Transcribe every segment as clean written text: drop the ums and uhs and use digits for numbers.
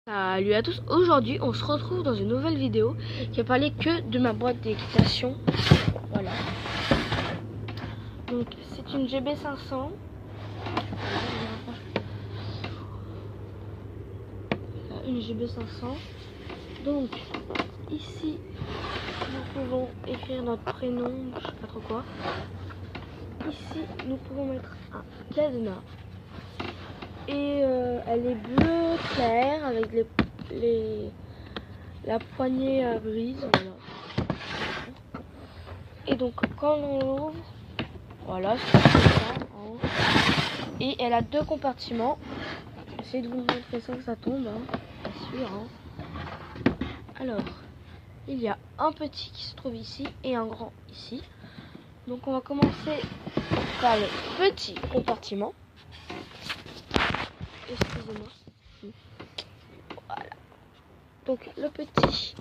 Salut à tous, aujourd'hui on se retrouve dans une nouvelle vidéo qui va parler que de ma boîte d'équitation. Voilà. Donc c'est une GB500. Une GB500. Donc ici nous pouvons écrire notre prénom, je sais pas trop quoi. Ici nous pouvons mettre un cadenas. Et elle est bleue claire avec la poignée grise. Voilà. Et donc quand on l'ouvre, voilà, c'est comme ça. Hein. Et elle a deux compartiments. J'essaie de vous montrer sans que ça tombe, hein. Bien sûr. Hein. Alors, il y a un petit qui se trouve ici et un grand ici. Donc on va commencer par le petit compartiment. Excusez-moi. Voilà. Donc le petit,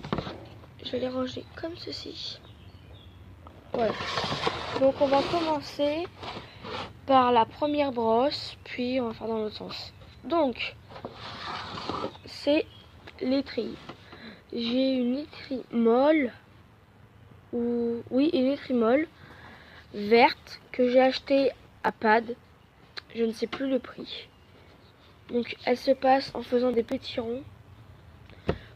je vais les ranger comme ceci. Voilà. Donc on va commencer par la première brosse, puis on va faire dans l'autre sens. Donc c'est l'étrier. J'ai une étrie molle, oui, une étrie molle verte que j'ai achetée à Pad. Je ne sais plus le prix. Donc elle se passe en faisant des petits ronds.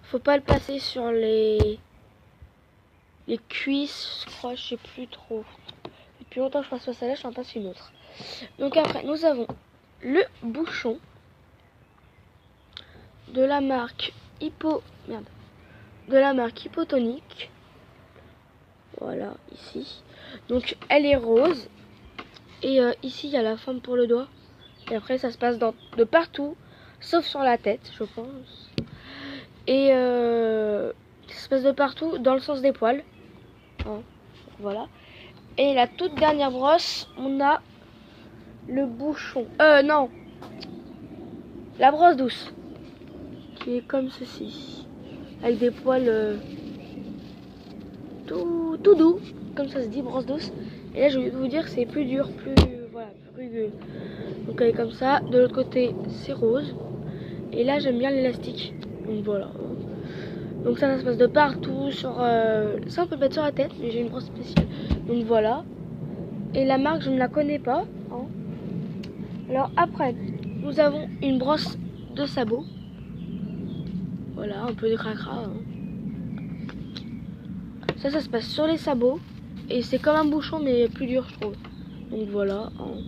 Faut pas le passer sur les cuisses, je crois, je sais plus trop. Depuis longtemps que je passe pas celle-là, je en passe une autre. Donc après, nous avons le bouchon de la marque Hypotonic. Voilà, ici. Donc elle est rose. Et ici, il y a la forme pour le doigt. Et après, ça se passe de partout, sauf sur la tête, je pense. Et ça se passe de partout, dans le sens des poils. Hein, voilà. Et la toute dernière brosse, on a le bouchon. Non. La brosse douce. Qui est comme ceci. Avec des poils tout doux. Comme ça se dit, brosse douce. Et là, je vais vous dire, c'est plus dur, voilà, plus. Donc elle est comme ça. De l'autre côté, c'est rose. Et là, j'aime bien l'élastique. Donc voilà. Donc ça se passe de partout. Ça, on peut le mettre sur la tête, mais j'ai une brosse spéciale. Donc voilà. Et la marque, je ne la connais pas. Hein. Alors après, nous avons une brosse de sabot. Voilà, un peu de cracra. Hein. Ça se passe sur les sabots. Et c'est comme un bouchon, mais plus dur, je trouve. Donc voilà. Hein.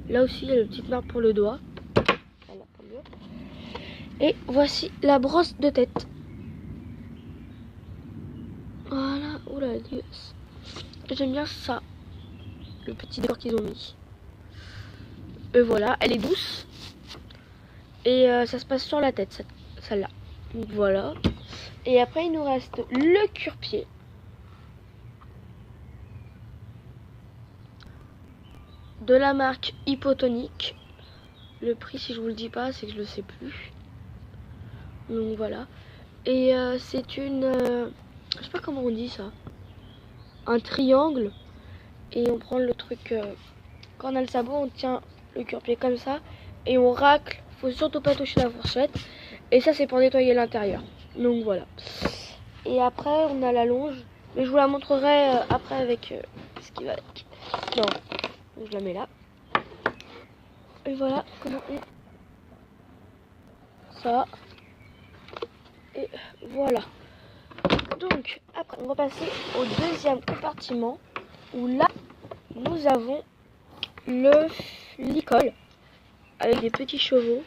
Là aussi, il y a le petit marque pour le doigt. Voilà, et voici la brosse de tête. Voilà. Oula, j'aime bien ça. Le petit décor qu'ils ont mis. Et voilà, elle est douce. Et ça se passe sur la tête, celle-là. Donc voilà. Et après, il nous reste le cure-pied. De la marque Hypotonic. Le prix, si je vous le dis pas, c'est que je le sais plus. Donc voilà. Et c'est une... je sais pas comment on dit ça. Un triangle. Et on prend le truc... quand on a le sabot, on tient le cure-pied comme ça. Et on racle. Faut surtout pas toucher la fourchette. Et ça, c'est pour nettoyer l'intérieur. Donc voilà. Et après, on a la longe. Mais je vous la montrerai après avec ce qui va avec. Non. Donc, je la mets là. Et voilà comment est ça. Et voilà. Donc, après, on va passer au deuxième compartiment. Où là, nous avons le licol. Avec des petits chevaux.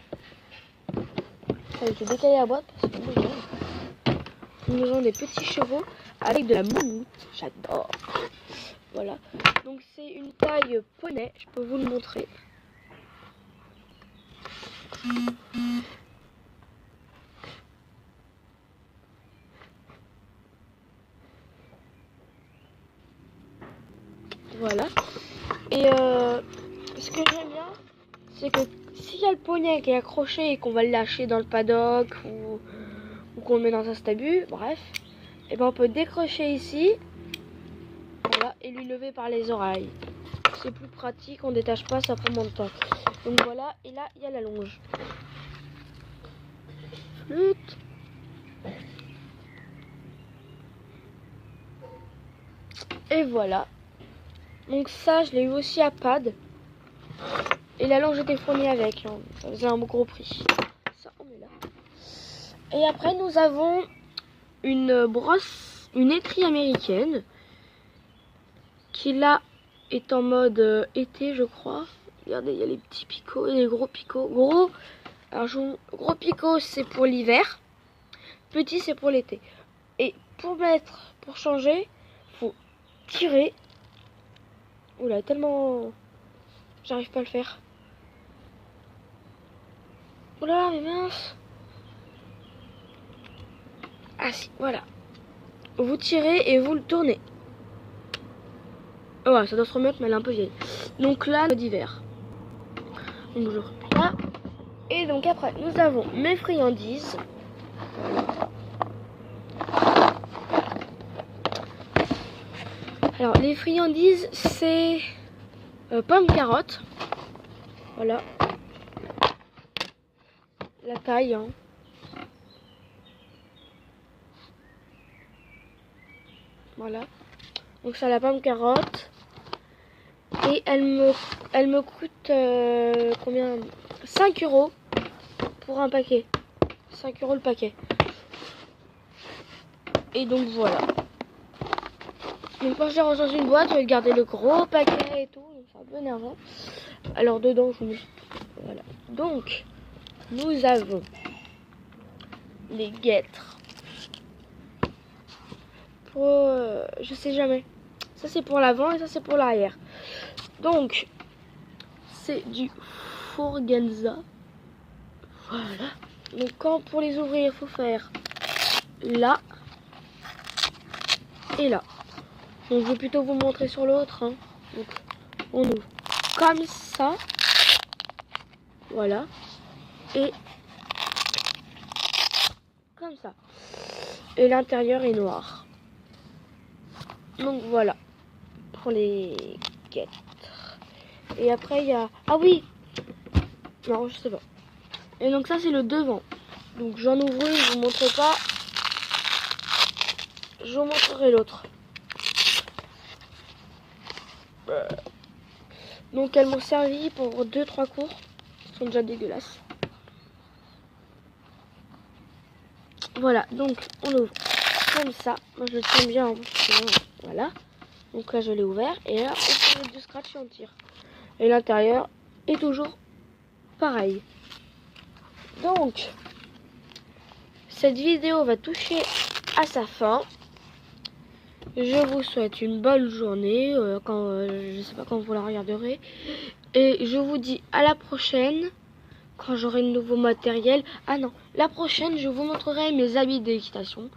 Avec décalé à boîte. Parce que nous avons des petits chevaux avec de la moumoute. J'adore. Voilà. Donc c'est une taille poney. Je peux vous le montrer. Voilà. Et ce que j'aime bien, c'est que s'il y a le poney qui est accroché et qu'on va le lâcher dans le paddock ou qu'on le met dans un stabut, bref, et ben on peut décrocher ici, voilà, et lui lever par les oreilles. C'est plus pratique, on détache pas, ça prend moins de temps. Donc voilà, et là il y a la longe. Flûte. Et voilà. Donc ça, je l'ai eu aussi à Pad. Et la longe était fournie avec. Hein. Ça faisait un gros prix. Ça, on met là. Et après, nous avons une brosse, une étrie américaine. Qui là est en mode été, je crois. Regardez, il y a les petits picots et les gros picots. Gros picots, c'est pour l'hiver. Petit, c'est pour l'été. Et pour changer, faut tirer. Oula, tellement... J'arrive pas à le faire. Oula, mais mince. Ah si, voilà. Vous tirez et vous le tournez. Oh, ça doit se remettre, mais elle est un peu vieille. Donc là, mode hiver. Donc je replie là. Et donc après, nous avons mes friandises. Alors, les friandises, c'est pommes carottes. Voilà. La taille, hein. Voilà. Donc ça, la pomme carotte. Et elle me coûte combien? 5 € pour un paquet. 5 € le paquet. Et donc voilà. Donc quand je l'ai rangé dans une boîte, je vais garder le gros paquet et tout. Donc c'est un peu énervant. Alors dedans, je vous mets... Voilà. Donc, nous avons les guêtres. Pour... je sais jamais. Ça c'est pour l'avant et ça c'est pour l'arrière. Donc, c'est du Forganza. Voilà. Donc quand pour les ouvrir, il faut faire là et là. Donc je vais plutôt vous montrer sur l'autre. Hein. Donc on ouvre comme ça. Voilà. Et comme ça. Et l'intérieur est noir. Donc voilà. Pour les guêtres. Et après il y a... Ah oui. Non, je sais pas. Et donc ça c'est le devant. Donc j'en ouvre une, je vous montre pas. Je vous montrerai l'autre. Donc elles m'ont servi pour 2-3 cours. Elles sont déjà dégueulasses. Voilà, donc on ouvre comme ça. Moi je le tiens bien. Voilà. Donc là je l'ai ouvert. Et là on peut mettre du scratch et on tire. Et l'intérieur est toujours pareil. Donc cette vidéo va toucher à sa fin. Je vous souhaite une bonne journée, je sais pas quand vous la regarderez. Et je vous dis à la prochaine, quand j'aurai de nouveau matériel. Ah non, la prochaine, je vous montrerai mes habits d'équitation.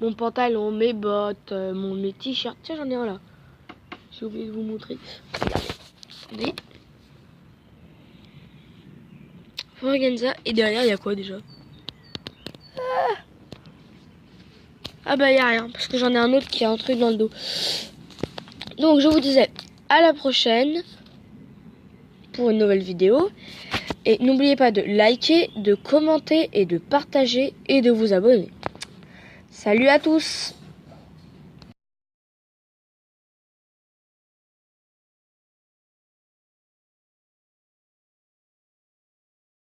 Mon pantalon, mes bottes, mes t-shirts. Tiens, j'en ai un là. J'ai oublié de vous montrer. Regardez. Forganza. Et derrière, il y a quoi déjà? Ah bah il y a rien, parce que j'en ai un autre qui a un truc dans le dos. Donc je vous disais à la prochaine pour une nouvelle vidéo. Et n'oubliez pas de liker, de commenter et de partager et de vous abonner. Salut à tous!